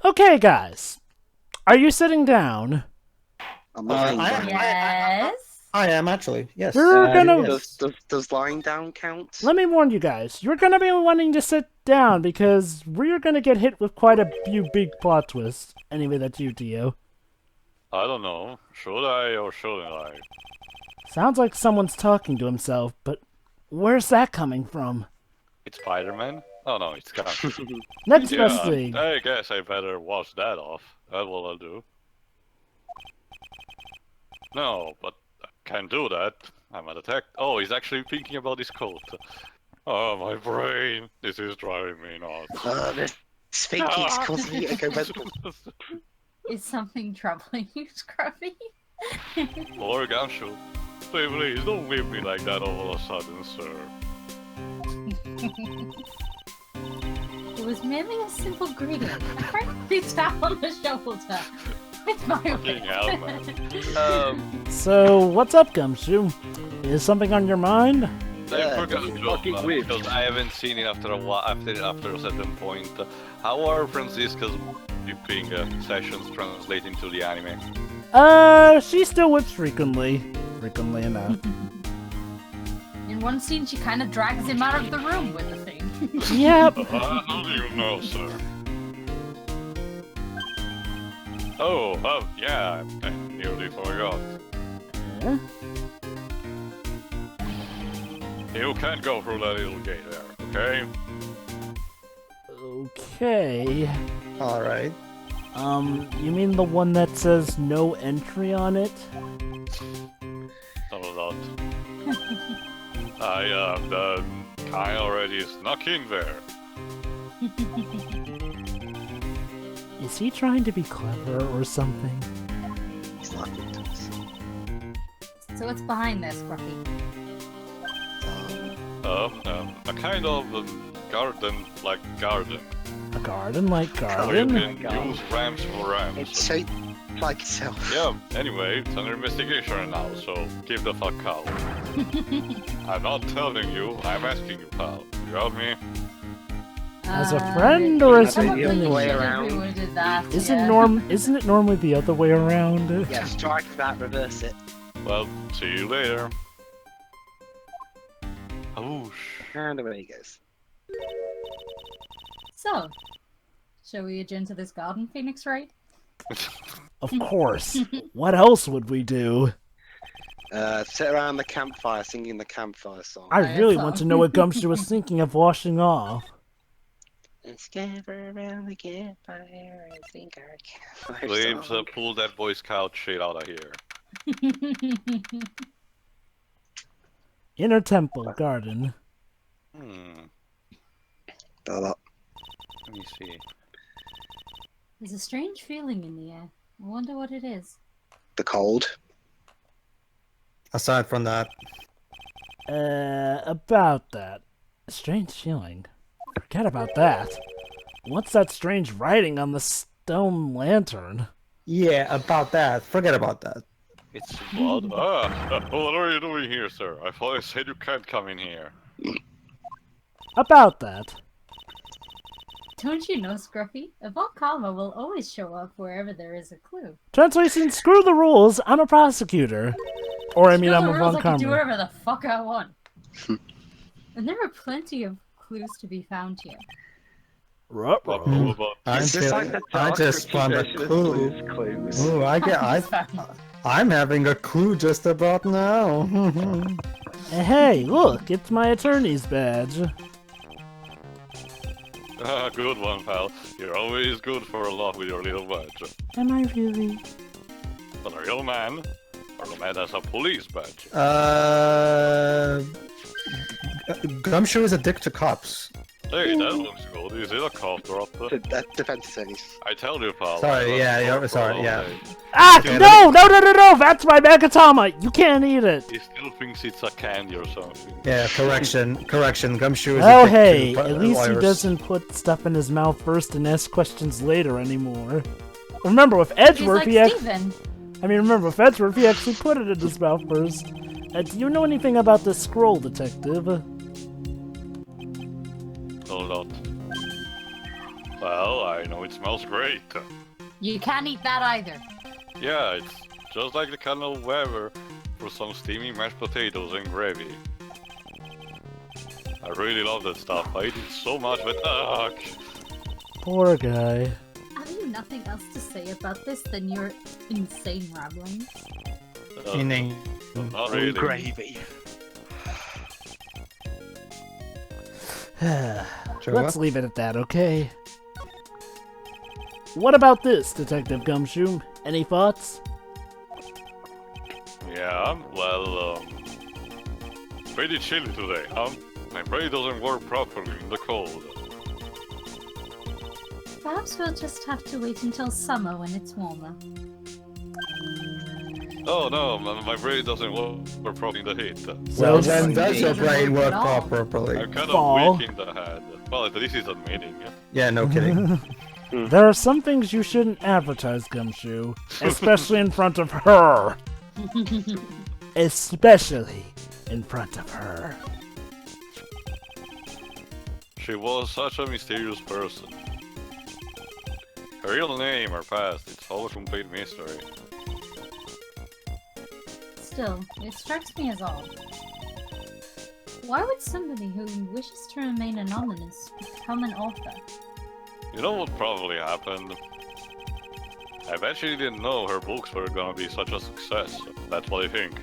Okay, guys. Are you sitting down? Yes. I am actually. Yes. We're gonna. Does lying down count? Let me warn you guys. You're gonna be wanting to sit down because we're gonna get hit with quite a few big plot twists. Anyway, that's you, Dio. I don't know. Should I or shouldn't I? Sounds like someone's talking to himself, but where's that coming from? It's Spider-Man? Oh no, it's Gumshoe. Next best Yeah, thing. I guess I better wash that off. That's what I'll do. No, but I can't do that. I'm an attack. Oh, he's actually thinking about his coat. Oh, my brain. This is driving me nuts. This thinking is causing me to go mental. Is something troubling you, Scruffy? Or Gumshoe. Please don't leave me like that all of a sudden, sir. It was merely a simple greeting. A friendly tap on the shoulder. With my Fucking hell, man. So, what's up, Gumshoe? Is something on your mind? I forgot fucking Jovah, weird. because I haven't seen it after a while, after a certain point. How are Franziska's whipping sessions translating to the anime? She still whips frequently. Frequently enough. In one scene, she kind of drags him out of the room with the thing. Yep. How do you know, sir? Oh, yeah, I nearly forgot. Huh? You can't go through that little gate there, okay? Okay. All right. You mean the one that says no entry on it? Some of that. The guy already snuck in there. Is he trying to be clever or something? He's not good to us. So what's behind this, Scruffy? A kind of garden-like garden. A garden like Where you garden? can use ramps for It's ramps. shaped like itself. Yeah, anyway, it's under investigation now, so give the fuck out. I'm not telling you, I'm asking you, pal. You got me? As a friend or as Probably an the other way enemy? around. Everyone did that. Isn't it normally the other way around? Yeah, strike that, reverse it. Well, see you later. Whoosh. And away he goes. So, shall we adjourn to this garden, Phoenix Wright? Of course. What else would we do? Sit around the campfire singing the campfire song. I really that's want all. to know what Gumshoe was thinking of washing off. Let's gather around the campfire and sing our campfire Please song. pull that Boy Scout shit out of here. Inner temple garden. Blah, blah. Let me see. There's a strange feeling in the air. I wonder what it is. The cold. Aside from that, About that. Strange feeling. Forget about that. What's that strange writing on the stone lantern? yeah, about that. Forget about that. It's blood? What are you doing here, sir? I thought I said you can't come in here. About that. Don't you know, Scruffy? A Volcalma will always show up wherever there is a clue. Translation, screw the rules, I'm a prosecutor. Or I mean, Screw I'm the a rules, Von I can do Karma. whatever the fuck I want. And there are plenty of clues to be found here. Ruh-roh. I Is this like the dark just found a tradition of clue. Clues? Ooh, I'm having a clue just about now. Hey, look, it's my attorney's badge. Good one, pal. You're always good for a lot with your little badge. Am I really? But a real man, or a man has a police badge. Gumshoe is a dick to cops. Hey, that looks good. Is it a cough drop? Defense attorneys. I tell you, pal. Sorry, I yeah, love you're cough sorry, all yeah. day. Ah, Yeah, no, that's my Megatama! You can't eat it! He still thinks it's a candy or something. Yeah, correction. Gumshoe is Oh, a dick hey, to at least he lawyers. doesn't put stuff in his mouth first and ask questions later anymore. Remember, with Edgeworth, He's like he Steven. remember, with Edgeworth, he actually put it in his mouth first. Do you know anything about this scroll, detective? A lot. Well, I know it's smells great. You can't eat that either. Yeah, it's just like the kind of weather for some steamy mashed potatoes and gravy. I really love that stuff. I eat it so much, but Poor guy. Have you nothing else to say about this than your insane ramblings? Inane. not really. Gravy. Let's leave it at that, okay? What about this, Detective Gumshoe? Any thoughts? Yeah, well, pretty chilly today, huh? My brain doesn't work properly in the cold. Perhaps we'll just have to wait until summer when it's warmer. Oh no, my brain doesn't work properly in the heat. Well, So- then does your brain work No. properly? I'm kind Fall. of weak in the head. Well, this is admitting. Yeah, no kidding. There are some things you shouldn't advertise, Gumshoe. Especially in front of her. Especially in front of her. She was such a mysterious person. Her real name, her past, it's all a complete mystery. Still, it strikes me as odd. Why would somebody who wishes to remain anonymous become an author? You know what probably happened? I bet she didn't know her books were gonna be such a success. That's what I think.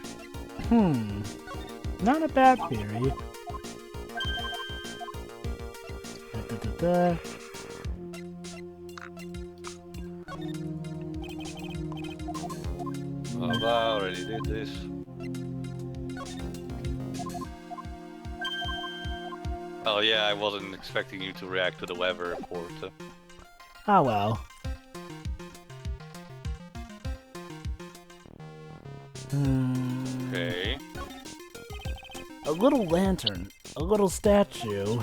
Not a bad theory. Da-da-da-da. Oh, I already did this. Oh yeah, I wasn't expecting you to react to the weather report. Ah well. Okay. A little lantern, a little statue.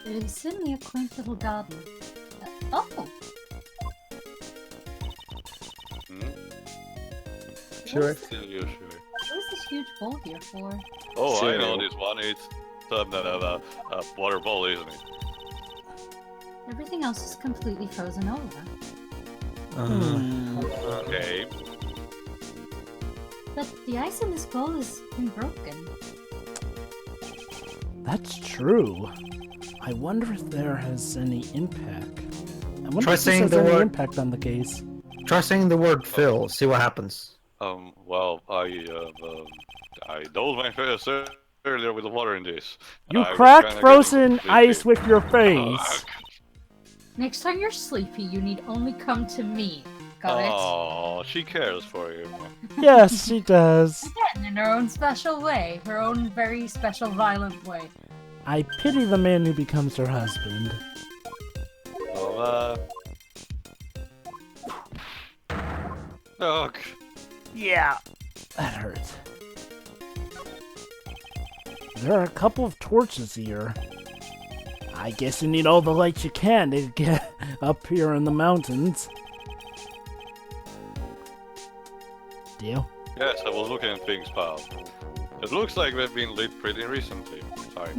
It is certainly a quaint little garden. Oh! Hmm? Sure. What is Still you sure? what is this huge bowl here for? Oh, I know Cereal. this one. It's water bowl, isn't it? Everything else is completely frozen over. Okay. But the ice in this bowl has been broken. That's true. I wonder if there has any impact. I wonder Try if this saying has the any word- impact on the case. Try saying the word Phil, see what happens. Well, I doled my face earlier with the water in this. You I was cracked kinda frozen getting ice sleepy. with your face. Next time you're sleepy, you need only come to me. Got Oh, she cares for you. Yes, she does. it? Again, in her own special way. Her own very special, violent way. I pity the man who becomes her husband. Oh, Ugh. Yeah, that hurts. There are a couple of torches here. I guess you need all the light you can to get up here in the mountains. Deal? Yes, I was looking at things, pal. It looks like they've been lit pretty recently. Sorry.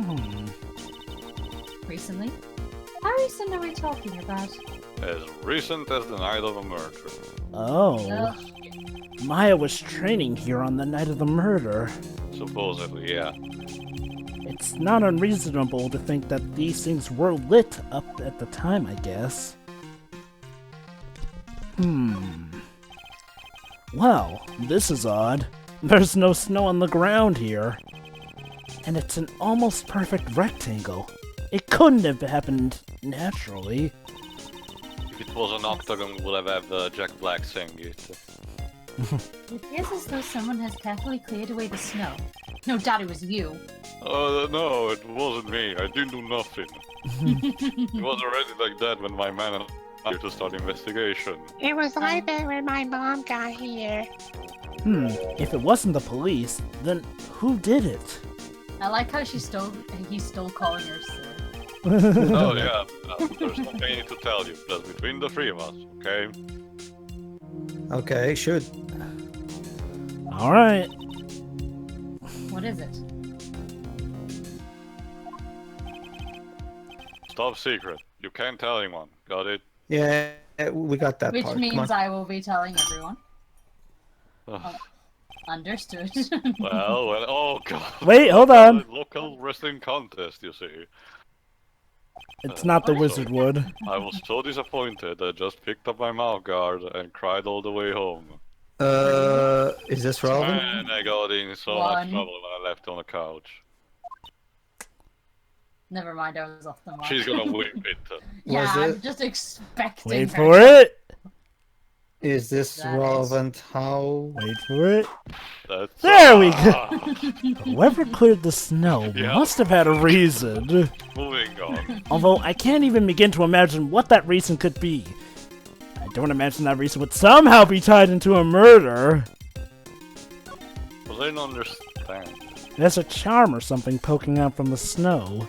Recently? How recent are we talking about? As recent as the night of a murder. Oh. Maya was training here on the night of the murder. Supposedly, yeah. It's not unreasonable to think that these things were lit up at the time, I guess. Well, this is odd. There's no snow on the ground here. And it's an almost perfect rectangle. It couldn't have happened naturally. If it was an octagon, we would have Jack Black sing it. It appears as though someone has carefully cleared away the snow. No doubt it was you. No, it wasn't me. I didn't do nothing. It was already like that when my man and I here to start investigation. It was like that when my mom got here. If it wasn't the police, then who did it? I like how he's still calling her sir. Oh yeah, there's nothing I need to tell you. Just between the three of us, okay? Okay, should. Alright. What is it? Top secret. You can't tell anyone. Got it? Yeah, we got that Which part. Come means on. I will be telling everyone. Ugh. Understood. Well, oh god. Wait, hold on. Local wrestling contest, you see. It's not the What? wizard wood. I was so disappointed. I just picked up my mouth guard and cried all the way home. Is this relevant? And I got in so much trouble when I left on the couch. Never mind, I was off the mark. She's gonna whip it. Yeah, Was I'm it? just expecting Wait her for to- it. Is this That is- relevant? How? Wait for it. That's, There we go. Whoever cleared the snow Yeah. must have had a reason. Moving on. Although I can't even begin to imagine what that reason could be. I don't imagine that reason would somehow be tied into a murder. Well, I don't understand. There's a charm or something poking out from the snow.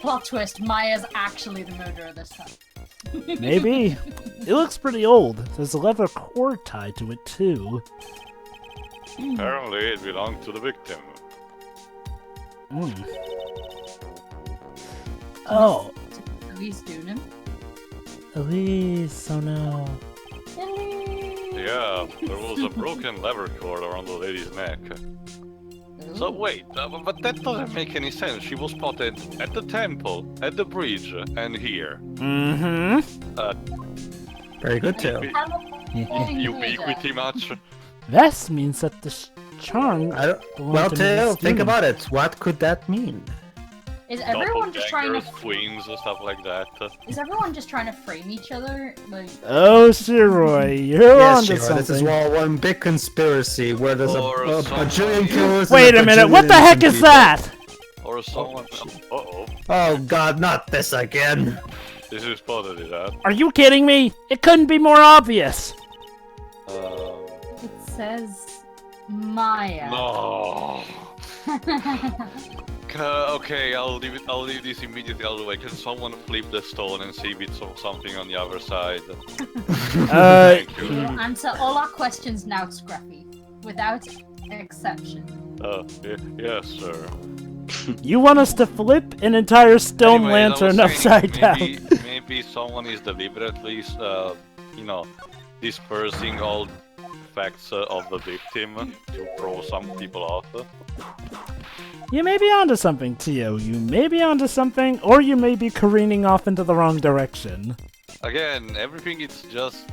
Plot twist, Maya's actually the murderer this time. Maybe. It looks pretty old. There's a leather cord tied to it too. Apparently, it belonged to the victim. Mm. Oh, Elise Doonan. Elise, oh no. Yeah, there was a broken lever cord around the lady's neck. So wait, but that doesn't make any sense. She was spotted at the temple, at the bridge, and here. Mm-hmm. Very good, Tail. Ubiquity much? This means that the charm. I don't... belonged Well, to Tail, Mrs. think Doonan. about it. What could that mean? Is everyone just trying to? Doppelgangers, twins, and stuff like that. Is everyone just trying to frame each other? Like, Oh, Shiroy, you're Yes, onto Shira, this is something. all one big conspiracy where there's Or a someone- bajillion killers. and Wait a minute, what the heck is people. that? Or someone. Uh-oh. Oh god, not this again. This is spotted it, huh? Are you kidding me? It couldn't be more obvious. it says Maya. No. Okay, I'll leave this immediately out of the way. Can someone flip the stone and see if it's something on the other side? Thank you. We will answer all our questions now, Scruffy, without exception. Yes, sir. You want us to flip an entire stone Anyways, I was lantern saying upside down? Maybe someone is deliberately, dispersing all facts of the victim to throw some people off. You may be onto something, Tio. You may be onto something, or you may be careening off into the wrong direction. Again, everything is just...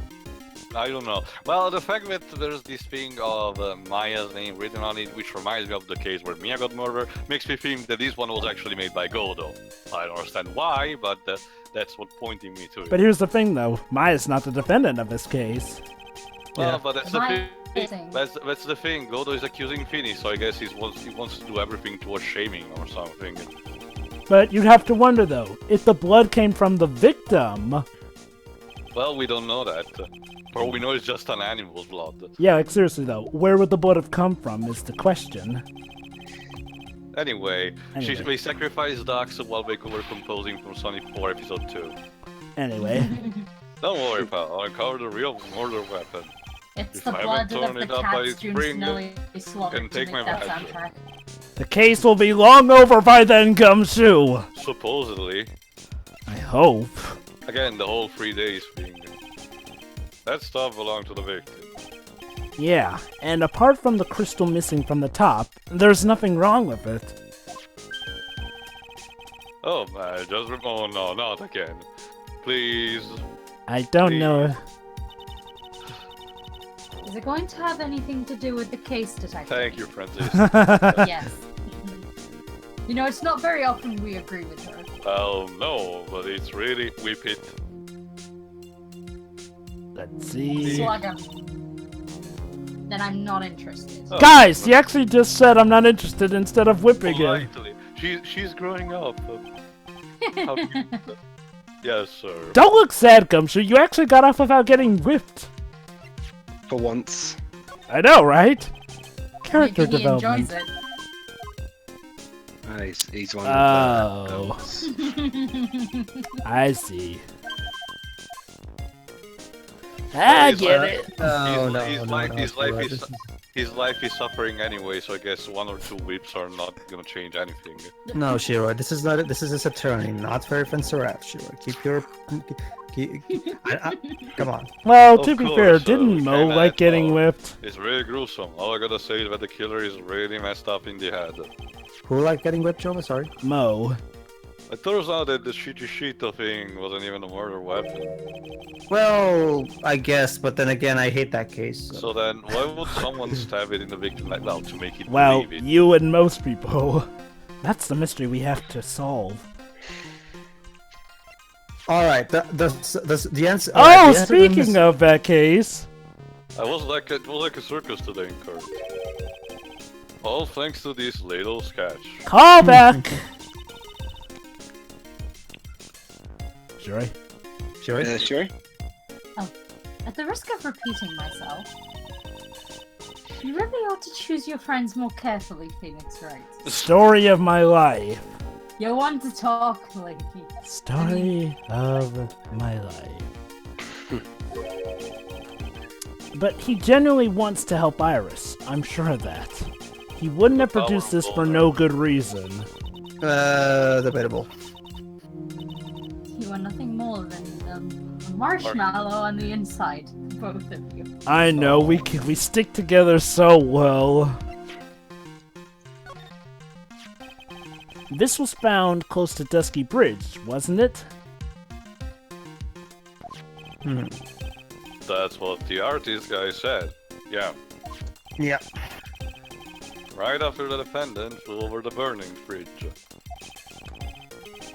I don't know. Well, the fact that there's this thing of Maya's name written on it, which reminds me of the case where Mia got murdered, makes me think that this one was actually made by Godot. I don't understand why, but that's what pointing me to it. But here's the thing, though. Maya's not the defendant of this case. Well, Yeah. but that's Maya the is thing. saying- That's the thing. Godot is accusing Finny, so I guess he wants to do everything towards shaming or something. But you'd have to wonder, though, if the blood came from the victim. Well, we don't know that. For all we know, it's just an animal's blood. Yeah, like, seriously, though, where would the blood have come from is the question. Anyway, Anyway. they sacrificed ducks while they were composing from Sonic 4 Episode 2. Anyway. Don't worry, pal. I uncovered the real murder weapon. It's If the I blood haven't torn of the it up by cats its June spring, Snowy slaughtered can to take make my that badge. soundtrack. The case will be long over by then, Gumshoe! Supposedly. I hope. Again, the whole 3 days thing. That stuff belonged to the victim. Yeah, and apart from the crystal missing from the top, there's nothing wrong with it. Oh man, oh no, not again. Please. I don't know. Is it going to have anything to do with the case detective? Thank you, Francis. Yes. You know, it's not very often we agree with her. Well, no, but it's really whip it. Let's see. Slug 'em. Then I'm not interested. Oh, Guys, he actually just said I'm not interested instead of whipping him. politely. She's growing up. How do you- Yes, sir. Don't look sad, Gumshoe. You actually got off without getting whipped. For once. I know, right? Character Maybe he development. enjoys He's one Oh. of it. I see. I He's get like- it. No, His no, life- no, his no, life Shira, is- this is- his life is suffering anyway, so I guess 1 or 2 whips are not gonna change anything. No, Shiro, this is not. This is a Saturni, not very fancy rap, Shiro. Keep your. Come on. Well, Of to be course, fair, didn't Mo kinda like getting thought. whipped? It's really gruesome. All I gotta say is that the killer is really messed up in the head. Who like getting whipped, Jovah? Sorry. Mo. It turns out that the Shito thing wasn't even a murder weapon. Well, I guess, but then again, I hate that case. So then, why would someone stab it in the victim like that to make it Well, believe it? you and most people. That's the mystery we have to solve. All right, the answer. Oh, the answer to the speaking of that case. It was like a circus today in court. All thanks to this little sketch. Call back! Sure. Sure. Sure. At the risk of repeating myself, you really ought to choose your friends more carefully, Phoenix Wright. Story of my life. You want to talk, lady. Story of my life. But he genuinely wants to help Iris. I'm sure of that. He wouldn't have produced this for no good reason. Debatable. You are nothing more than a marshmallow on the inside, both of you. I know, we stick together so well. This was found close to Dusky Bridge, wasn't it? That's what the artist guy said. Yeah. Yeah. Right after the defendant flew over the burning bridge.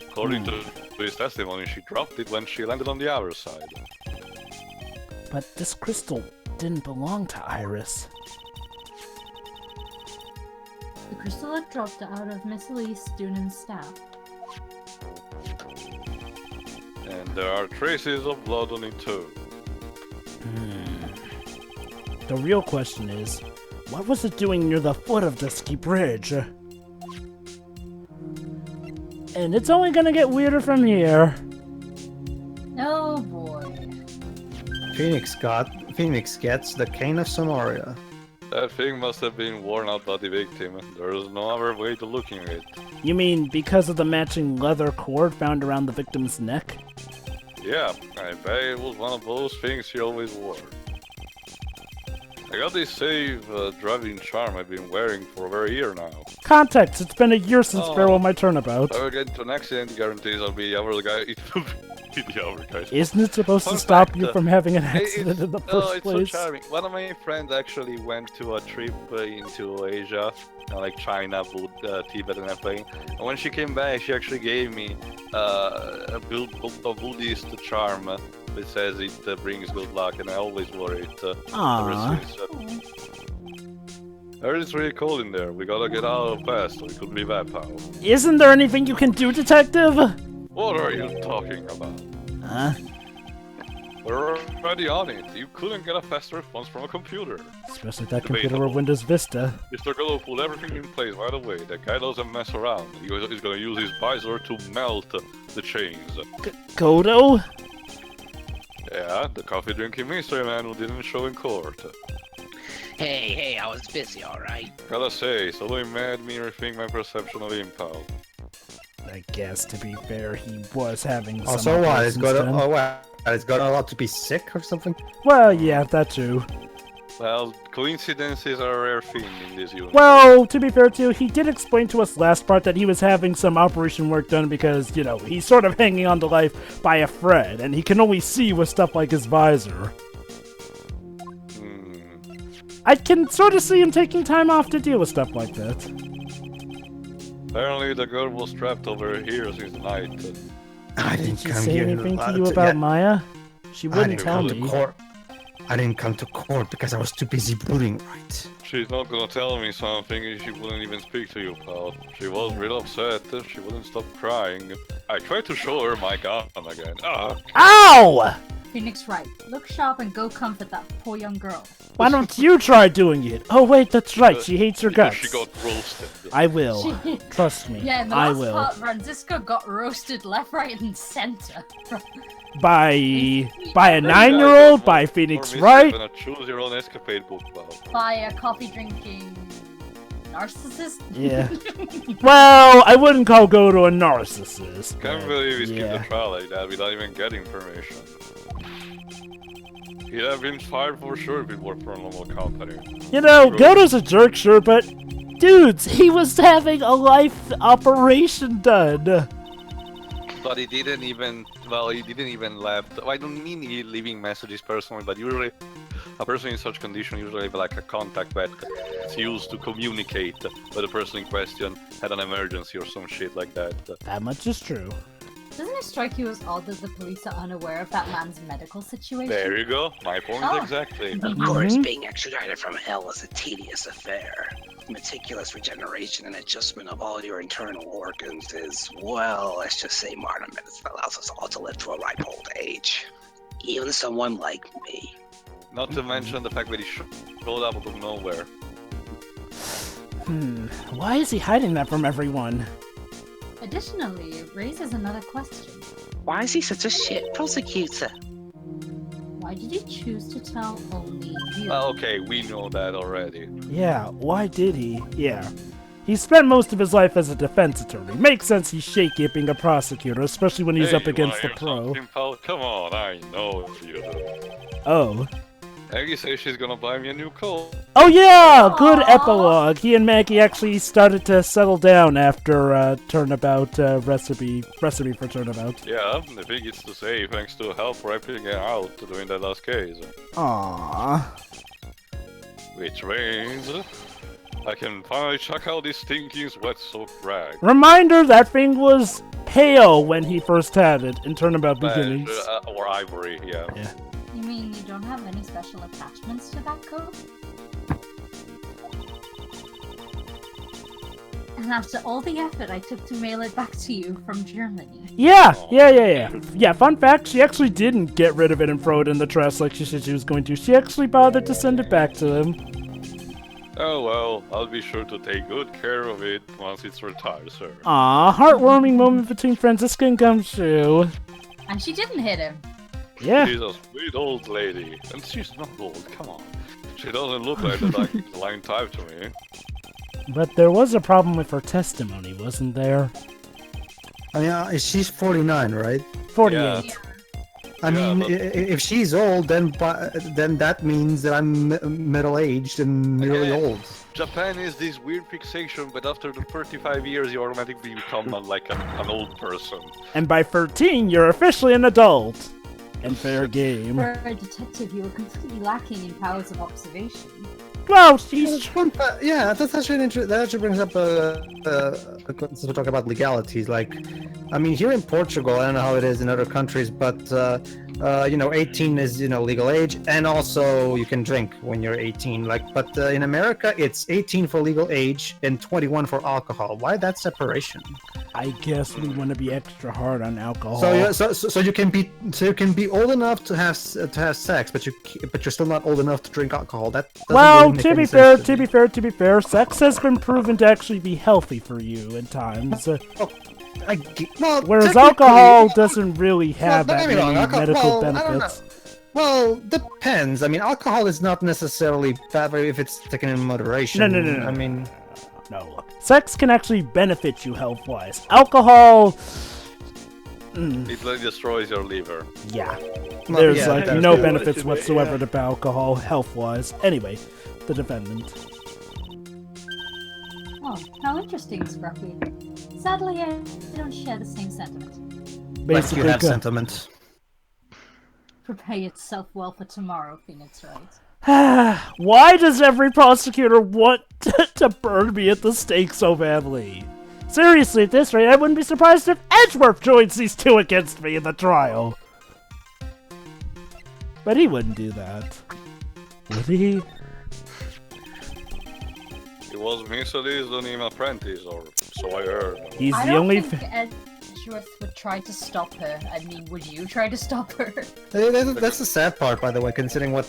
According to his testimony, she dropped it when she landed on the other side. But this crystal didn't belong to Iris. The crystal had dropped out of Miss Elise Dunan's staff. And there are traces of blood on it too. The real question is, what was it doing near the foot of Dusky Bridge? And it's only gonna get weirder from here. Oh boy. Phoenix gets the cane of Sonoria. That thing must have been worn out by the victim. There is no other way to looking at it. You mean because of the matching leather cord found around the victim's neck? Yeah, I bet it was one of those things she always wore. I got this safe driving charm I've been wearing for over a year now. Context, it's been a year since Oh. Farewell My Turnabout. If I ever get into an accident, guarantees I'll be the other guy. It will be the other guy's Isn't it supposed to Fun stop fact, you from having an Hey, accident in the oh, first it's place? so charming. One of my friends actually went to a trip into Asia, like China, Tibet and everything. And when she came back, she actually gave me a Buddhist charm that says it brings good luck, and I always wore it Aww. ever since. I heard it's really cold in there. We gotta get out fast, so we could be that pal. Isn't there anything you can do, detective? What are you talking about? Huh? We're already on it. You couldn't get a faster response from a computer. Especially that computer Debatable. or Windows Vista. Mr. Godot put everything in place right away. That guy doesn't mess around. He's gonna use his visor to melt the chains. Godot? Yeah, the coffee drinking mystery man who didn't show in court. Hey, I was busy, alright. Gotta say, suddenly made me rethink my perception of Impal. I guess, to be fair, he was having some Also, what? Is operations Godot? done. Oh, what? Is Godot allowed to be sick or something? Well, yeah, that too. Well, coincidences are a rare thing in this universe. Well, to be fair too, he did explain to us last part that he was having some operation work done because, you know, he's sort of hanging on to life by a thread, and he can only see with stuff like his visor. I can sort of see him taking time off to deal with stuff like that. Apparently the girl was trapped over here since the night. I Did didn't she come say here. anything to you about Maya? She wouldn't tell me. I didn't come to court because I was too busy brooding, right? She's not gonna tell me something, she wouldn't even speak to you, pal. She was real upset, she wouldn't stop crying. I tried to show her my gun again. Ow! Phoenix Wright, look sharp and go comfort that poor young girl. Why don't you try doing it? Oh wait, that's right. She hates her Because guts. she got roasted. I will. Trust me. Yeah, in the I last will. part, Franziska got roasted left, right, and center. By a Yeah, 9-year-old, by or Phoenix Miss Wright. Even a choose your own escapade book about. By a coffee drinking narcissist. Yeah. Well, I wouldn't call Godot a narcissist. Can't but believe he skipped yeah. the trial like that without even getting permission. He'd have been fired for sure if he worked for a normal company. You know, Godot's a jerk, sure, but dudes, he was having a life operation done. But he didn't even, well, he didn't even left. I don't mean he leaving messages personally, but usually a person in such condition usually have like a contact that it's used to communicate with the person in question had an emergency or some shit like that. That much is true. Doesn't it strike you as odd that the police are unaware of that man's medical situation? There you go, my point Oh. exactly. Of course, being extradited from hell is a tedious affair. Meticulous regeneration and adjustment of all your internal organs is, well, let's just say modern medicine allows us all to live to a ripe old age. Even someone like me. Not to mention the fact that he showed up out of nowhere. Why is he hiding that from everyone? Additionally, it raises another question. Why is he such a shit prosecutor? Why did he choose to tell only you? Well, okay, we know that already. Yeah, why did he? Yeah. He spent most of his life as a defense attorney. Makes sense he's shaky at being a prosecutor, especially when he's Hey, up against the you wanna pro. hear something, pal? Come on, I know you do. Oh. Maggie says she's gonna buy me a new coat. Oh yeah! Good Aww. epilogue. He and Maggie actually started to settle down after Turnabout recipe for Turnabout. Yeah, I think it's to say thanks to help wiping it out during that last case. Aww. Which means I can finally check out this stinking sweat-soaked rag. Reminder, that thing was pale when he first had it in Turnabout Beginnings. Or ivory, yeah. You mean you don't have any special attachments to that coat? And after all the effort I took to mail it back to you from Germany. Yeah, Yeah, fun fact, she actually didn't get rid of it and throw it in the trash like she said she was going to. She actually bothered to send it back to him. Oh well, I'll be sure to take good care of it once it's retired, sir. Aw, heartwarming moment between Franziska and Gumshoe. And she didn't hit him. Yeah. She's a sweet old lady, and she's not old, come on. She doesn't look like the line type to me. But there was a problem with her testimony, wasn't there? I mean, she's 49, right? 48. I Yeah, mean, but- if she's old, then that means that I'm middle-aged and nearly Okay. old. Japan is this weird fixation, but after the 35 years you automatically become like an old person. And by 13, you're officially an adult. And fair game. For a detective, you were completely lacking in powers of observation. Well, she's... Yeah, that's actually that actually brings up to talk about legalities. Like, I mean, here in Portugal, I don't know how it is in other countries, but 18 is legal age, and also you can drink when you're 18. Like, but in America, it's 18 for legal age and 21 for alcohol. Why that separation? I guess we want to be extra hard on alcohol. So you can be old enough to have sex, but you're still not old enough to drink alcohol. That doesn't Well, really make to any be sense fair, to me. sex has been proven to actually be healthy for you at times. Whereas technically- alcohol doesn't really have don't that get me wrong, many medical I don't know. benefits. Well, depends. I mean, alcohol is not necessarily bad if it's taken in moderation. No. I mean, No. Sex can actually benefit you health-wise. Alcohol... It like destroys your liver. Yeah. well, There's yeah, like that's no good. benefits whatsoever to alcohol health-wise. Anyway, the defendant. Oh, how interesting, Scruffy. Sadly, I don't share the same sentiment. Like Basically, you have go- sentiments. Prepare yourself well for tomorrow, Phoenix Wright. Why does every prosecutor want to burn me at the stake so badly? Seriously, at this rate, I wouldn't be surprised if Edgeworth joins these two against me in the trial. But he wouldn't do that. Would he? It was Mercedes the name apprentice, or so I heard. He's I the don't only... think Edgeworth would try to stop her. I mean, would you try to stop her? That's the sad part, by the way, considering what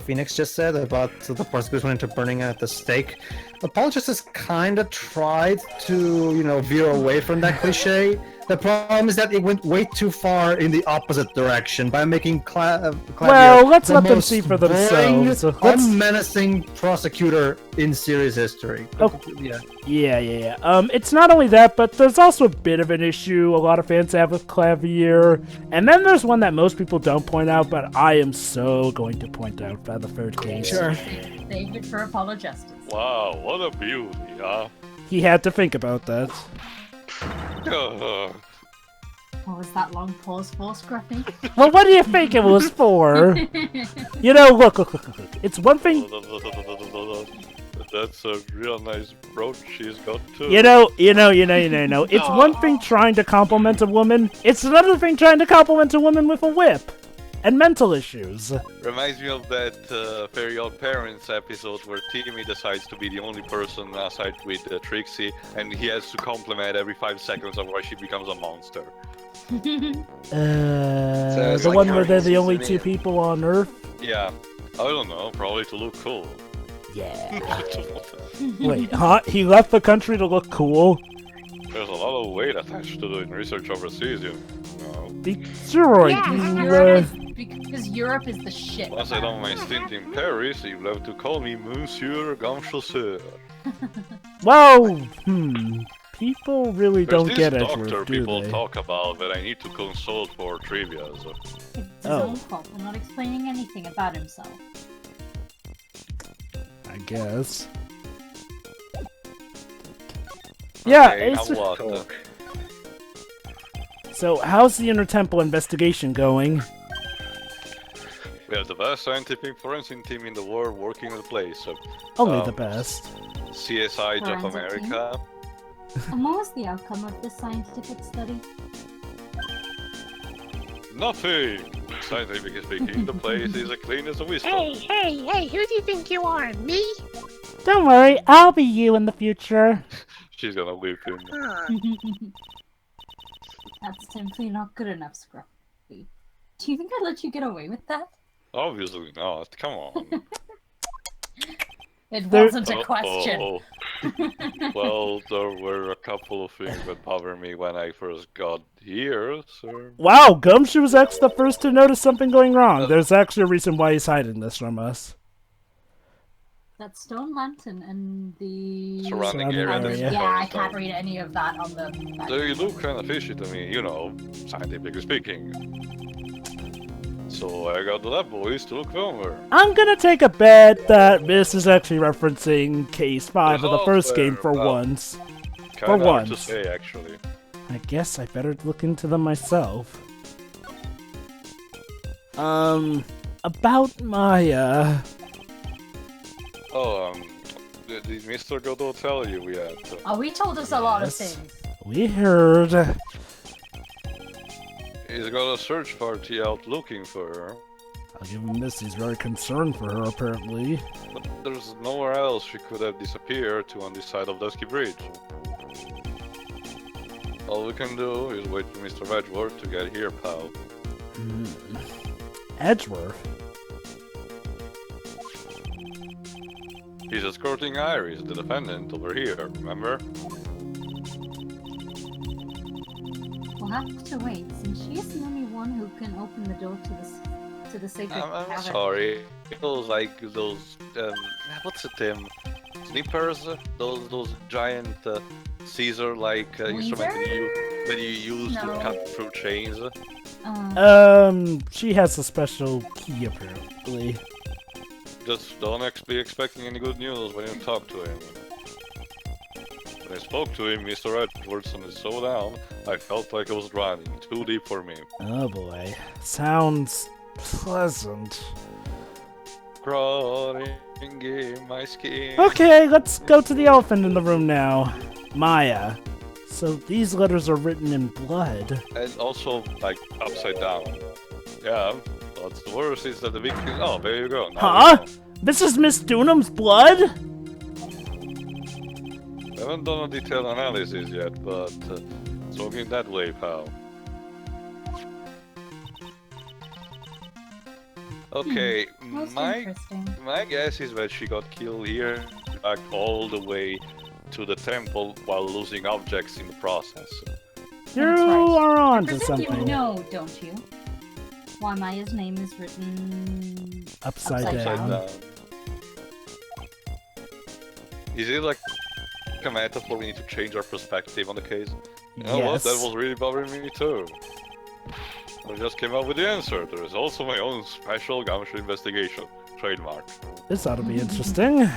Phoenix just said about the prosecution into burning at the stake. The apologist has kind of tried to, veer away from that cliche. The problem is that it went way too far in the opposite direction by making Well, let's let them see for themselves. Unmenacing prosecutor in series history. Oh. Yeah. It's not only that, but there's also a bit of an issue a lot of fans have with Clavier. And then there's one that most people don't point out, but I am so going to point out by the third case. Sure. Save it for Apologists. Wow, what a beauty, huh? He had to think about that. What was that long pause for, Scruffy? Well, what do you think it was for? Look. It's one thing. That's a real nice brooch she's got too. It's one thing trying to compliment a woman. It's another thing trying to compliment a woman with a whip. And mental issues. Reminds me of that Very Odd Parents episode where Timmy decides to be the only person aside with Trixie, and he has to compliment every 5 seconds of why she becomes a monster. The one where they're the only two people on Earth? Yeah, I don't know, probably to look cool. Yeah. Wait, huh? He left the country to look cool? There's a lot of weight attached to doing research overseas, you know. Because Europe is the shit. Once I done my stint in Paris, you'll have to call me Monsieur Gumshoe. Well, people really don't get Edgeworth, Edgeworth, do people they? talk about that I need to consult for trivia. So. It's his own fault for not explaining anything about himself. I guess. Yeah, Okay, it's... now what? So, how's the Intertemple investigation going? We have the best scientific forensic team in the world working in the place. So, Only the best. CSI of Forensic America. And what was the outcome of this scientific study? Nothing! Scientifically speaking, the place is as clean as a whistle. Hey, who do you think you are? Me? Don't worry, I'll be you in the future. She's gonna whip him. That's simply not good enough, Scruffy. Do you think I'd let you get away with that? Obviously not, come on. It wasn't a question. Well, there were a couple of things that bothered me when I first got here, so... Wow, Gumshoe was actually the first to notice something going wrong. There's actually a reason why he's hiding this from us. That stone lantern and the... Surrounding area. Yeah, I can't read any of that on the... They look kind of fishy to me, scientifically speaking. So I got the lab boys to look over. I'm gonna take a bet that this is actually referencing Case 5 of the first game for once. Kinda hard to say, actually. I guess I better look into them myself. About Maya... Did Mr. Godot tell you yet? Oh, he told us a lot of things. We heard... He's got a search party out looking for her. I'll give him this, he's very concerned for her, apparently. But there's nowhere else she could have disappeared to on this side of Dusky Bridge. All we can do is wait for Mr. Edgeworth to get here, pal. Edgeworth? He's escorting Iris, the defendant, over here, remember? We'll have to wait, since she is the only one who can open the door to the sacred I'm cavern. sorry. Those what's it, snippers? Those giant Caesar-like instruments that you use to cut through chains? She has a special key, apparently. Just don't be expecting any good news when you talk to him. When I spoke to him, Mr. Edwardson is so down, I felt like I was drowning, too deep for me. Oh boy. Sounds pleasant. Crawling in my skin. Okay, let's go to the elephant in the room now. Maya. So these letters are written in blood. And also, like, upside down. Yeah, what's the worst is that the victim... Oh, there you go. Huh? This is Miss Dunham's blood? I haven't done a detailed analysis yet, but Talking that way, pal. Okay, Most my interesting. guess is that she got killed here, back all the way to the temple while losing objects in the process. You That's right. are on to Presume something. you know, don't you? Why Maya's name is written Upside Upside down. down. Is it like a metaphor we need to change our perspective on the case? You know what? Yes. That was really bothering me too. I just came up with the answer. There is also my own special Gumshoe investigation. Trademark. This ought to be interesting.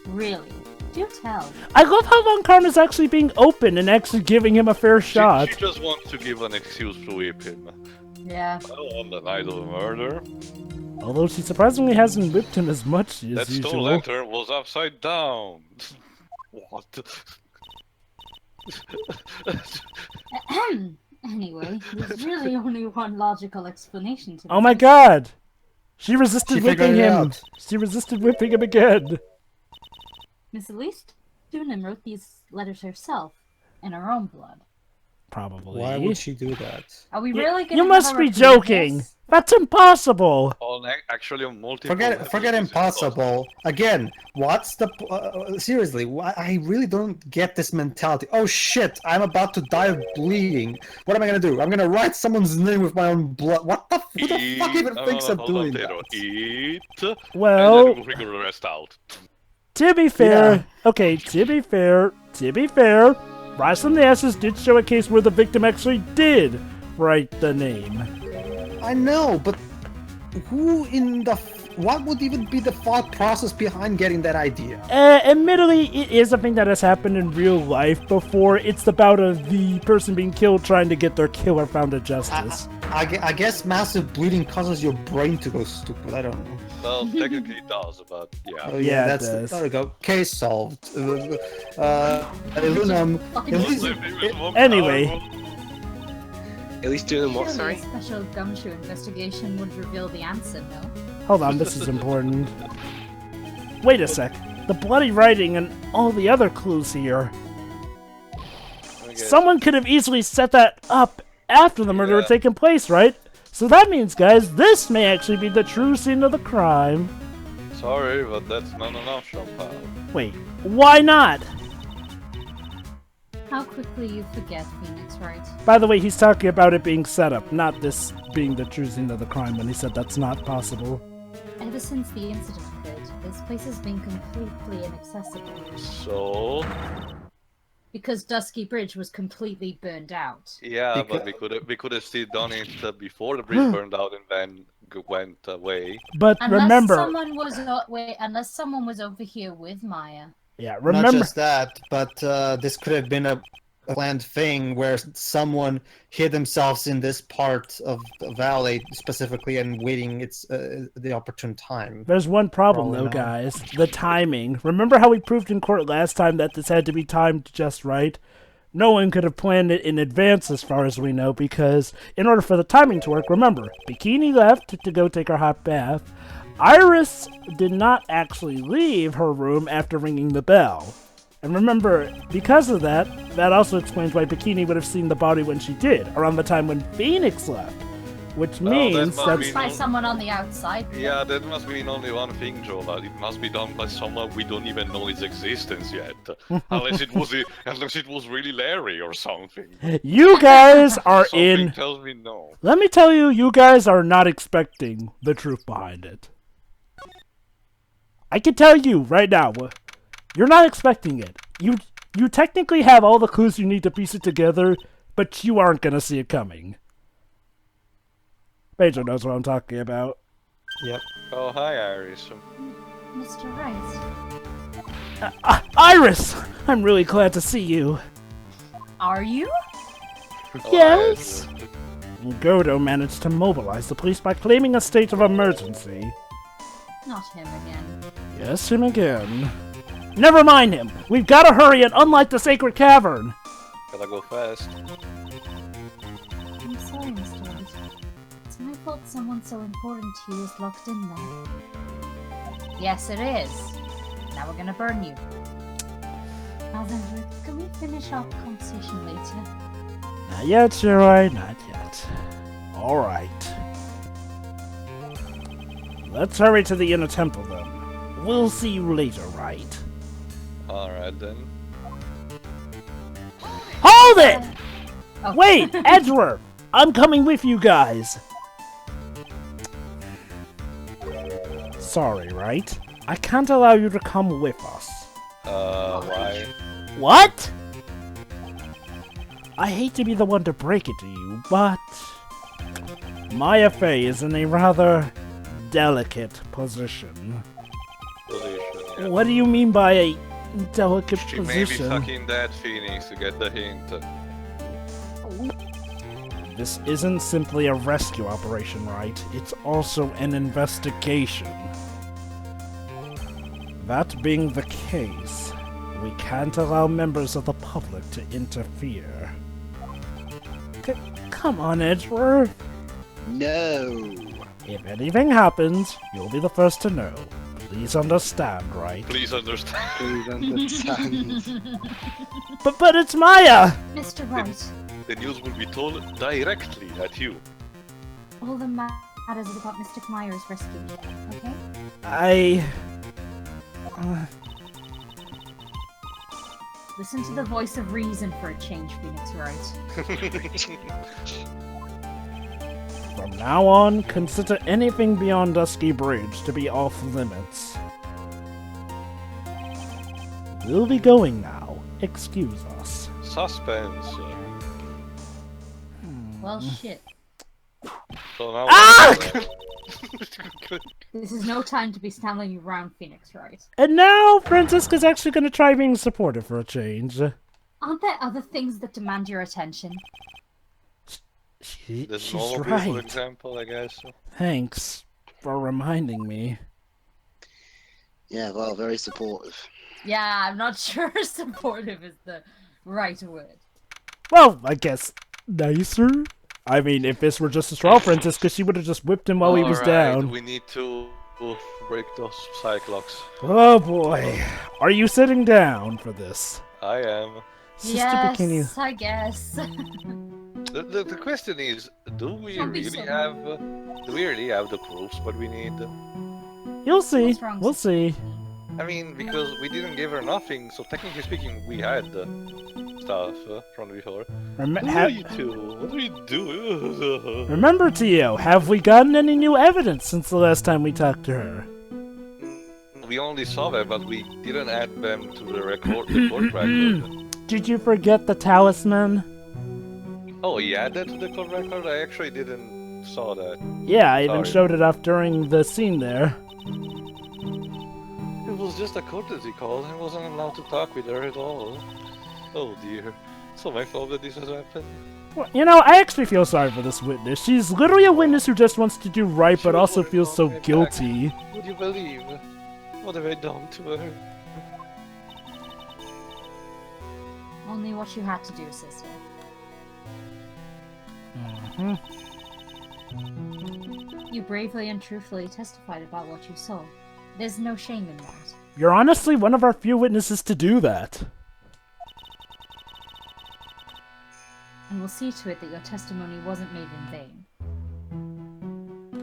really. Do tell. I love how Von Karma's actually being open and actually giving him a fair shot. She just wants to give an excuse to whip him. Yeah. Well, on the night of the murder, Although she surprisingly hasn't whipped him as much as that stone usual. lantern was upside down. What? Anyway, there's really only one logical explanation to this. Oh my god! She resisted She whipping figured it him! out. She resisted whipping him again! Miss Elise Dunham wrote these letters herself, in her own blood. Probably. Why would she do that? Are we really gonna You have must a be repeat of joking! this? That's impossible! Actually, on multiple. Forget levels, impossible. Again, what's the seriously? I really don't get this mentality. Oh shit! I'm about to die of bleeding. What am I gonna do? I'm gonna write someone's name with my own blood. What the? Who the fuck even thinks of doing that? Well- and then we'll figure the rest out. To be fair, okay, to be fair, Rise from the Ashes did show a case where the victim actually did write the name. I know, but who in the? What would even be the thought process behind getting that idea? Admittedly, it is something that has happened in real life before. It's the bout of the person being killed trying to get their killer found to justice. I guess massive bleeding causes your brain to go stupid. I don't know. Well, technically it does, but yeah. Oh Yeah, it that's does. there we go. Case solved. Anyway. At least doing what, Surely sorry? a special Gumshoe investigation would reveal the answer, no? Hold on, this is important. Wait a sec. The bloody writing and all the other clues here. Someone could have easily set that up after the murder had taken place, right? So that means, guys, this may actually be the true scene of the crime. Sorry, but that's not enough, pal. Wait, why not? How quickly you forget, Phoenix, right? By the way, he's talking about it being set up, not this being the true scene of the crime when he said that's not possible. Ever since the incident occurred, this place has been completely inaccessible. So Because Dusky Bridge was completely burned out. yeah, but we could have still done it before the bridge burned out and then went away. But remember, Unless someone was over here with Maya. yeah, Not remember, just that, but this could have been a planned thing where someone hid themselves in this part of the valley specifically and waiting the opportune time. there's one problem Probably though, not. guys. The timing. Remember how we proved in court last time that this had to be timed just right? No one could have planned it in advance as far as we know, because in order for the timing to work, remember, Bikini left to go take her hot bath. Iris did not actually leave her room after ringing the bell. And remember, because of that, that also explains why Bikini would have seen the body when she did, around the time when Phoenix left. Which Well, that means must that... be- By someone on the outside. Yeah, that must mean only one thing, Jovah. It must be done by someone we don't even know its existence yet. Unless it was really Larry or something. You guys are Something in... tells me no. Let me tell you, you guys are not expecting the truth behind it. I can tell you right now, you're not expecting it. You technically have all the clues you need to piece it together, but you aren't gonna see it coming. Pedro knows what I'm talking about. Yep. Oh, hi, Iris. Mr. Wright. Iris! I'm really glad to see you. Are you? Oh, Yes? Godot managed to mobilize the police by claiming a state of emergency. Not him again. Yes, him again. Never mind him! We've gotta hurry and unlight the sacred cavern! Gotta go fast. I'm sorry, Mr. Wright. It's my fault someone so important to you is locked in there. Yes, it is. Now we're gonna burn you. Alexandra, can we finish our conversation later? Not yet, Shiroi, not yet. Alright. Let's hurry to the inner temple then. We'll see you later, right? Alright then. Hold it! Oh. Wait, Edgeworth! I'm coming with you guys! Sorry, right? I can't allow you to come with us. Why? What? I hate to be the one to break it to you, but Maya Fey is in a rather delicate position. Yeah. What do you mean by a delicate She may be position? sucking that Phoenix to get the hint. This isn't simply a rescue operation, right? It's also an investigation. That being the case, we can't allow members of the public to interfere. Come on, Edgeworth. No. If anything happens, you'll be the first to know. Please understand, right? Please understand. Please understand. But it's Maya! Mr. Wright, The news will be told directly at you. all that matters is about Mr. Myers' rescue, okay? Listen to the voice of reason for a change, Phoenix Wright. From now on, consider anything beyond Dusky Bridge to be off limits. We'll be going now. Excuse us. Suspense. Well, shit. So now. Ah! This is no time to be standing around, Phoenix Wright. And now, Franziska's actually gonna try being supportive for a change. Aren't there other things that demand your attention? The She's normal right. people example, I guess. Thanks for reminding me. Yeah, well, very supportive. Yeah, I'm not sure supportive is the right word. Well, I guess nicer? I mean, if this were just a straw Franziska, she would have just whipped him while he was Alright, down. we need to break those cyclocks. Oh boy. Are you sitting down for this? I am. Sister Yes, Bikini. I guess. The question is, do we Don't be really so have the proofs? But we need. You'll see. What's wrong, We'll see. I mean, because we didn't give her nothing, so technically speaking, we had the stuff from before. Rem- Who ha- are you two? What are you doing? Remember, Tio, have we gotten any new evidence since the last time we talked to her? We only saw them, but we didn't add them to the record. The court record. Did you forget the talisman? Oh, he added to the court record? I actually didn't saw that. Yeah, I even Sorry. showed it off during the scene there. It was just a courtesy call. I wasn't allowed to talk with her at all. Oh dear. It's not my fault that this has happened. Well, you know, I actually feel sorry for this witness. She's literally a witness who just wants to do right, but also feels so guilty. Would you believe? What have I done to her? Only what you had to do, sister. Mhm. You bravely and truthfully testified about what you saw. There's no shame in that. You're honestly one of our few witnesses to do that. And we'll see to it that your testimony wasn't made in vain.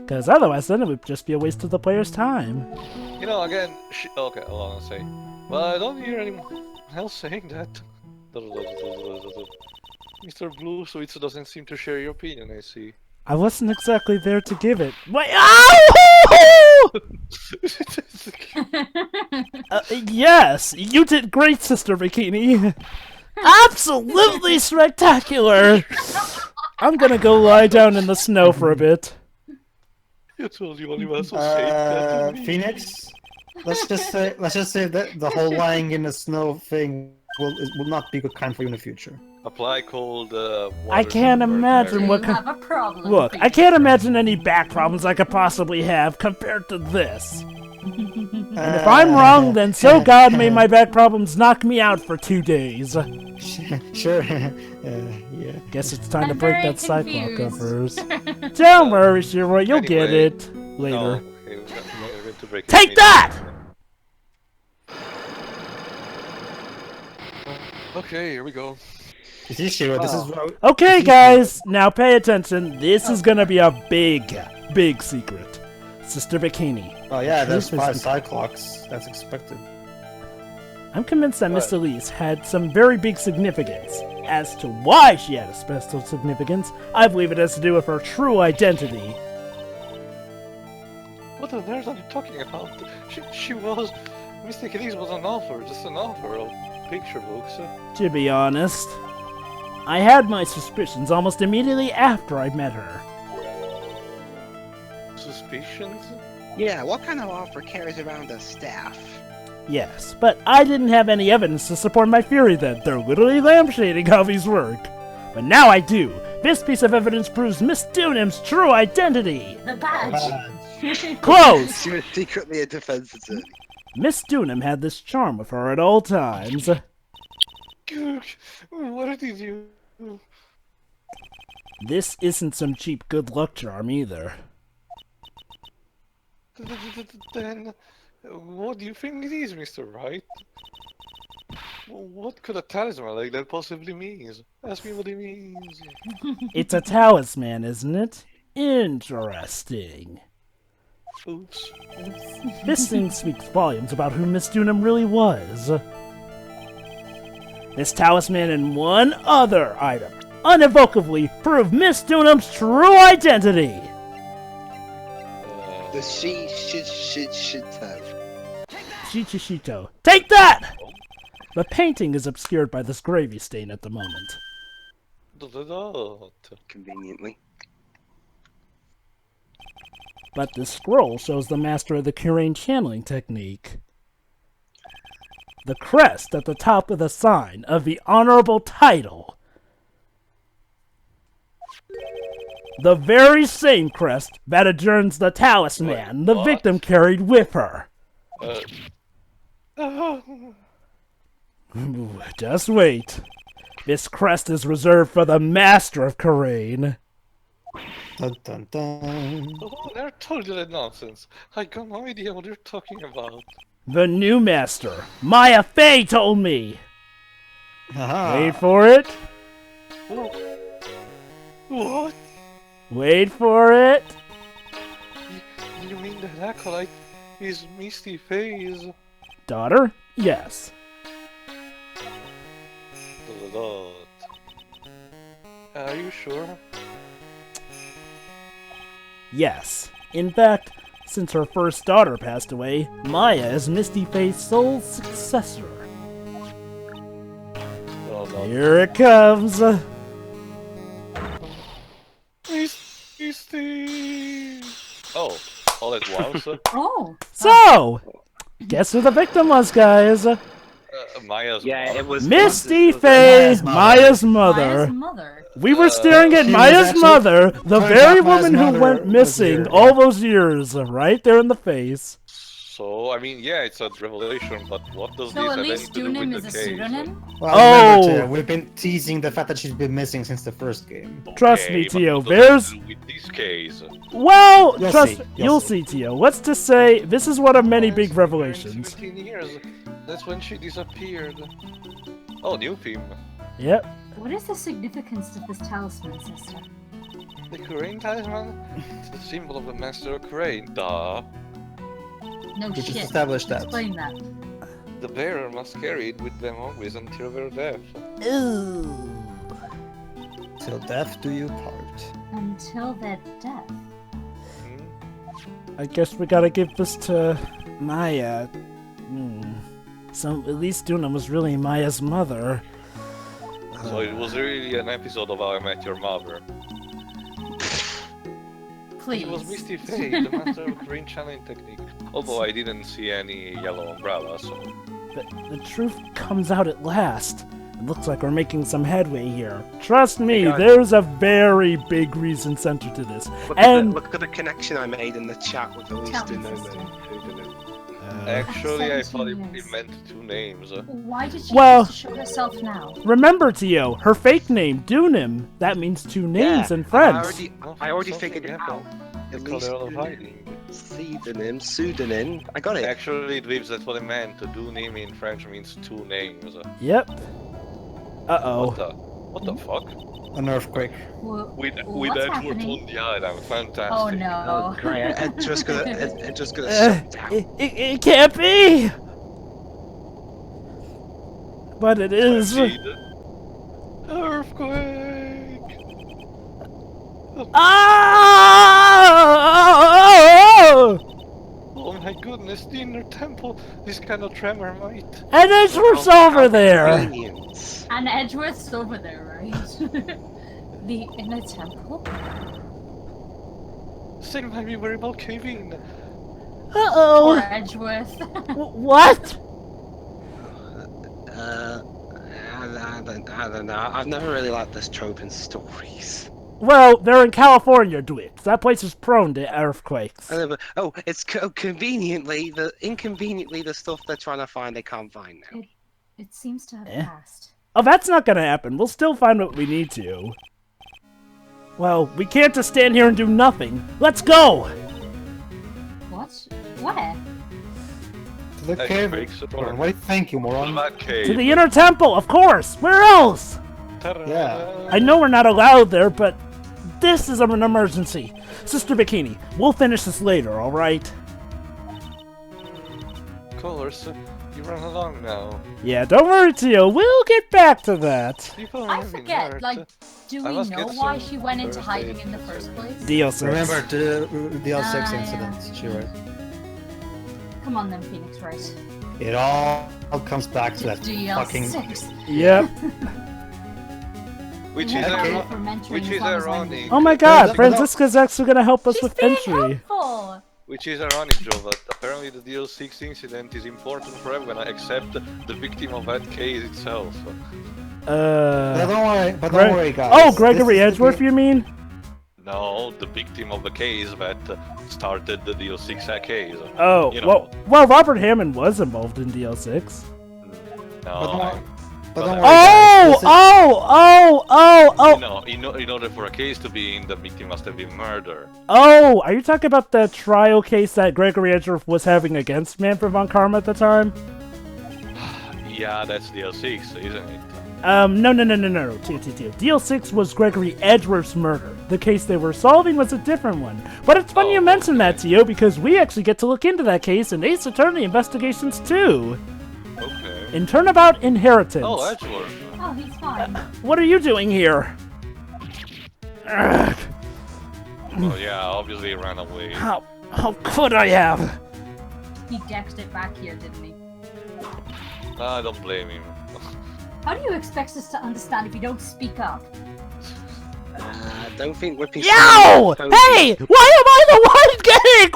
Because otherwise, then it would just be a waste of the player's time. You know, again, okay, hold on a second. Well, I don't hear anyone else saying that. Mr. Blue Sweets doesn't seem to share your opinion, I see. I wasn't exactly there to give it. Wait, ow! Yes, you did great, Sister Bikini. Absolutely spectacular. I'm gonna go lie down in the snow for a bit. I told you only was so safe. Phoenix, let's just say that the whole lying in the snow thing will not be good kind for you in the future. Apply cold water. I can't imagine You what have a problem. Look, I can't imagine any back problems I could possibly have compared to this. And if I'm wrong, then so God may my back problems knock me out for 2 days. Sure. Yeah. Guess it's time to I'm break very that cyclock of confused. hers. Don't worry, Shiro, you'll get Anyway, it later. No, okay, we're going to break it Take immediately. that! Okay, here we go. Is this Shiro? This is what... Okay, guys, now pay attention. This is gonna be a big, big secret. Sister Bikini. Oh yeah, there's Truth is 5 Cyclocks. That's expected. I'm convinced that Miss What? Elise had some very big significance. As to why she had a special significance, I believe it has to do with her true identity. What on earth are you talking about? She was... Mystic Elise was an author, just an author of picture books. To be honest, I had my suspicions almost immediately after I met her. Suspicions? Yeah, what kind of offer carries around a staff? Yes, but I didn't have any evidence to support my theory that they're literally lampshading Javi's work. But now I do. This piece of evidence proves Miss Dunham's true identity. The badge. Close! She was secretly a defense attorney. Miss Dunham had this charm with her at all times. What did you do? This isn't some cheap good luck charm either. Then, what do you think it is, Mr. Wright? What could a talisman like that possibly means? Ask me what it means. It's a talisman, isn't it? Interesting. Oops. This thing speaks volumes about who Miss Dunham really was. This talisman and one other item unevocably prove Miss Dunham's true identity. The she should have. Shichishito. Take that! The painting is obscured by this gravy stain at the moment. Conveniently. But the scroll shows the master of the Kurain channeling technique. The crest at the top of the sign of the honorable title. The very same crest that adjourns the talisman the What? victim carried with her. Ooh, just wait. This crest is reserved for the master of Kurain. Dun, dun, dun. Oh, they're totally nonsense. I got no idea what you're talking about. The new master, Maya Fey, told me. Haha. Wait for it. What? Wait for it. You mean that acolyte is Misty Faye's Daughter? Yes. Lord? Are you sure? Yes. In fact, since her first daughter passed away, Maya is Misty Faye's sole successor. Oh, no. Here it comes. Misty! Oh, all at once? Oh. So, guess who the victim was, guys? Maya's Yeah, mom. it was Misty Faye, Maya's Maya's mother. Maya's mother. We were staring at She was Maya's actually- mother, the turns very out Maya's woman who mother went was missing here, all yeah. those years, right there in the face. So, I mean, yeah, it's a revelation, but what does So this at have least anything to do Dunham with is the a case? pseudonym? Well, Oh. remember, Tio, we've been teasing the fact that she's been missing since the first game. Trust Okay, me, but Tio, what does that there's... do with this case? Well, You'll trust see, you'll you'll see, Tio. What's to say, this is one of many big It's been revelations. 17 years. That's when she disappeared. Oh, new theme. Yep. What is the significance of this talisman, sister? The Kurain talisman? It's the symbol of the master of Kurain. Duh. No We just shit. established that. Explain that. The bearer must carry it with them always until their death. Ooh. Till death do you part. Until their death. Hmm? I guess we gotta give this to Maya. So at least Dunham was really Maya's mother. So it was really an episode of How I Met Your Mother. Please. It was Misty Faye, the master of green channeling technique. Although I didn't see any yellow umbrella, so... But the truth comes out at last. It looks like we're making some headway here. Trust me, Hey, guys. there's a very big reason centered to this. Look at the connection I made in the chat with Elise Tell me, Dunham sister. and Dunham. Actually, I 17 thought years. it meant two names. Why did she Well- choose to show herself now? Remember, Tio, her fake name, Dunham, that means two names in French. I already Something figured it happened. out. It's called Elise Earl of Dunham, Hiding. pseudonym. I got it. Actually, it means that's what it meant. To do name in French means two names. Yep. Uh-oh. What the fuck? An earthquake. With What's Edward happening? on the island, fantastic. Oh no. Great. It's just gonna shut down. It can't be! But it is. Earthquake! Ah! Oh my goodness, the inner temple, this kind of tremor might. And Edgeworth's over there! Convenience. And Edgeworth's over there, right? The inner temple? Still might be very well cave in. Or Uh-oh! Edgeworth? What? I don't know. I've never really liked this trope in stories. Well, they're in California, Dwight. That place is prone to earthquakes. Oh, it's inconveniently the stuff they're trying to find they can't find now. It seems to have Eh? passed. Oh, that's not gonna happen. We'll still find what we need to. Well, we can't just stand here and do nothing. Let's go! What? Where? To the cave. Wait, thank you, moron. That cave. To the inner temple, of course! Where else? Yeah. I know we're not allowed there, but this is an emergency. Sister Bikini, we'll finish this later, alright? Of course, you run along now. Yeah, don't worry, Tio. We'll get back to that. People I have been forget, hurt. like, do I we must know get why some she went into first hiding aid in the first place? DLC. Remember the L6 Ah, incident, yeah. she right. Come on then, Phoenix Wright. It all comes back to that fucking... DL6. Yep. Which is, Yeah, okay. For mentoring which as is long as I'm ironic. here. Oh my Yeah, god, but- Franziska's actually gonna help us She's with being entry. helpful! Which is ironic, Jovah. Apparently the DL6 incident is important for everyone except the victim of that case itself. But don't Greg- worry, guys. Oh, Gregory This is the Edgeworth, you mean? No, the victim of the case that started the DL6 case. Oh, You know. well, Robert Hammond was involved in DL6. No, But don't worry, Oh, guys. This is- oh! you know, in order for a case to be in, the victim must have been murdered. Oh, are you talking about the trial case that Gregory Edgeworth was having against Manfred von Karma at the time? Yeah, that's DL6, isn't it? No. Tio. DL6 was Gregory Edgeworth's murder. The case they were solving was a different one. But it's funny you mention that, Tio, because we actually get to look into that case in Ace Attorney Investigations too. Okay. In Turnabout Inheritance. Oh, Edgeworth. Oh, he's fine. What are you doing here? Ugh, Well, yeah, obviously he ran away. how could I have? He dexed it back here, didn't he? I don't blame him. How do you expect us to understand if you don't speak up? Don't think whipping. Yo! Hey! Why am I the one getting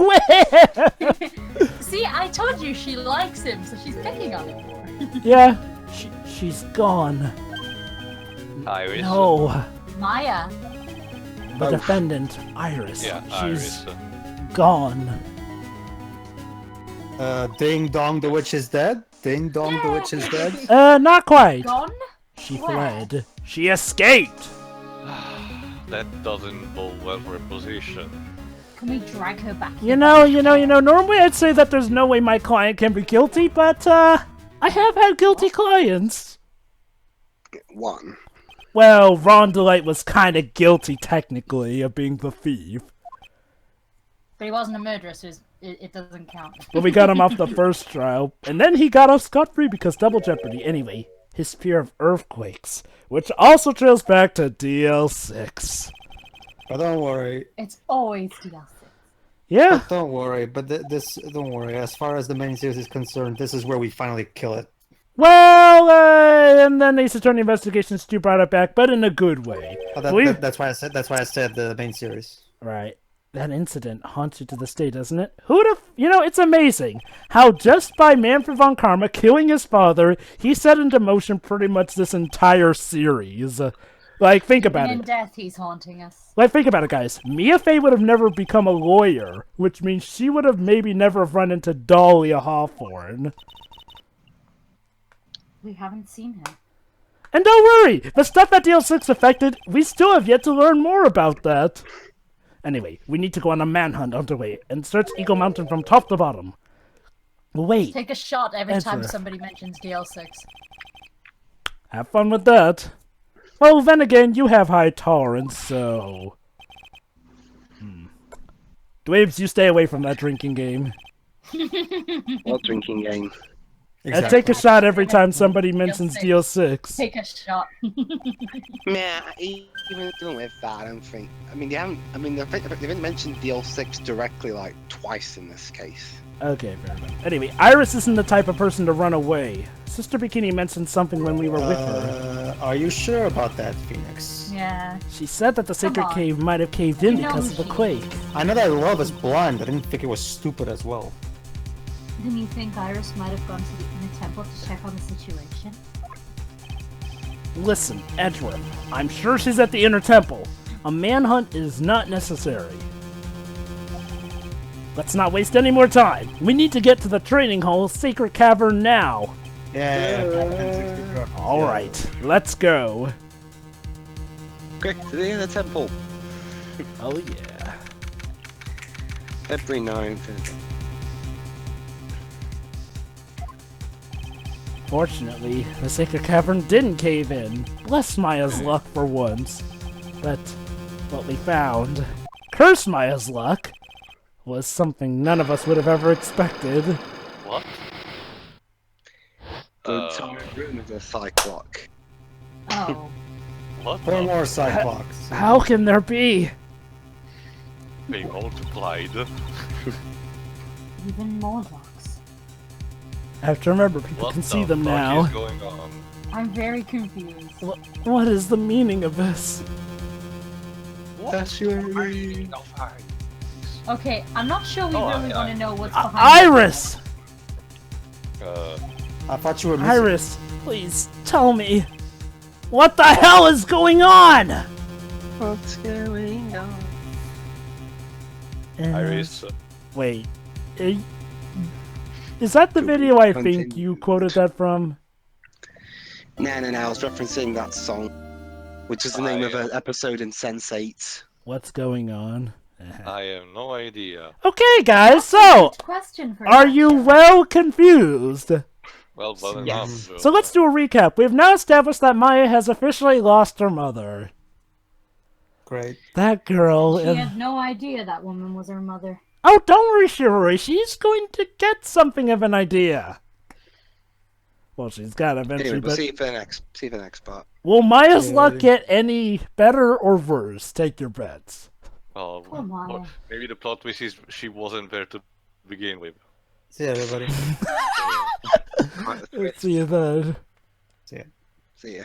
whipped? See, I told you she likes him, so she's picking on him. Yeah, she's gone. Iris. No, Maya. the defendant, Iris. Yeah, she's Iris. gone. Ding dong, the witch is dead. Ding dong, the witch is dead. Not quite. Gone? She Where? fled. She escaped. That doesn't bode well for a position. Can we drag her back? You know, normally I'd say that there's no way my client can be guilty, but, I have had guilty clients. One. Well, Ron Delight was kinda guilty, technically, of being the thief. But he wasn't a murderer, so it doesn't count. But we got him off the first trial, and then he got off scot-free because double jeopardy. Anyway, his fear of earthquakes, which also trails back to DL6. But don't worry. It's always DLC. Yeah, Don't worry. But don't worry. As far as the main series is concerned, this is where we finally kill it. well, and then Ace Attorney Investigations 2 brought it back, but in a good way. Oh, that's why I said the main series. Right. That incident haunts you to this day, doesn't it? Who'd have... it's amazing how just by Manfred von Karma killing his father, he set into motion pretty much this entire series. Like, think about In it. death, he's haunting us. Like, think about it, guys. Mia Fey would have never become a lawyer, which means she would have maybe never have run into Dahlia Hawthorne. We haven't seen her. And don't worry, the stuff that DL6 affected, we still have yet to learn more about that. Anyway, we need to go on a manhunt underway and search Eagle Mountain from top to bottom. Wait, Take a shot every time Ezra. somebody mentions DL6. Have fun with that. Well, then again, you have high tolerance, so... Dweebs, you stay away from that drinking game. What drinking game? And take a shot every time somebody mentions DL6. Take a shot. Nah, even with that, I don't think. I mean, they haven't. I mean, they haven't mentioned DL6 directly like twice in this case. Okay, fair enough. Anyway, Iris isn't the type of person to run away. Sister Bikini mentioned something when we were with her. Are you sure about that, Phoenix? Yeah. She said that the sacred on. cave might have caved in You know because of the she- quake. I know that love is blind, but I didn't think it was stupid as well. Then you think Iris might have gone to the inner temple to check on the situation? Listen, Edgeworth, I'm sure she's at the inner temple. A manhunt is not necessary. Let's not waste any more time. We need to get to the training hall, Sacred Cavern now. Yeah. Alright, let's go. Quick to the inner temple. Oh yeah. February 9th. Fortunately, the Sacred Cavern didn't cave in. Bless Maya's luck for once. But what we found, curse Maya's luck, was something none of us would have ever expected. What? The entire room is a cyclock. Oh. What? Four more Cyclops. How can there be? They multiplied. Even more locks. I have to remember, people What can the see them fuck now. is going on? I'm very confused. What is the meaning of this? That's your ring. No, fine. Okay, I'm not sure we Oh, really I- want to know what's behind it. Iris! I thought you were missing. Iris, please, tell me. What the hell is going on? What's going on? Iris. Wait. Is that the video I think you quoted that from? No, I was referencing that song, which is the name of an episode in Sense8. What's going on? I have no idea. Okay, guys, so, Good question for are that you show. well confused? Well, but Yes. enough. So let's do a recap. We've now established that Maya has officially lost her mother. Great. That girl She and... had no idea that woman was her mother. Oh, don't worry, Shiroi. She's going to get something of an idea. Well, she's got eventually, Anyway, we'll but... see you for the next part. Will Maya's Yeah. luck get any better or worse? Take your bets. Well, Poor Maya. maybe the plot twist is she wasn't there to begin with. See ya, everybody. See you then. See ya. See ya.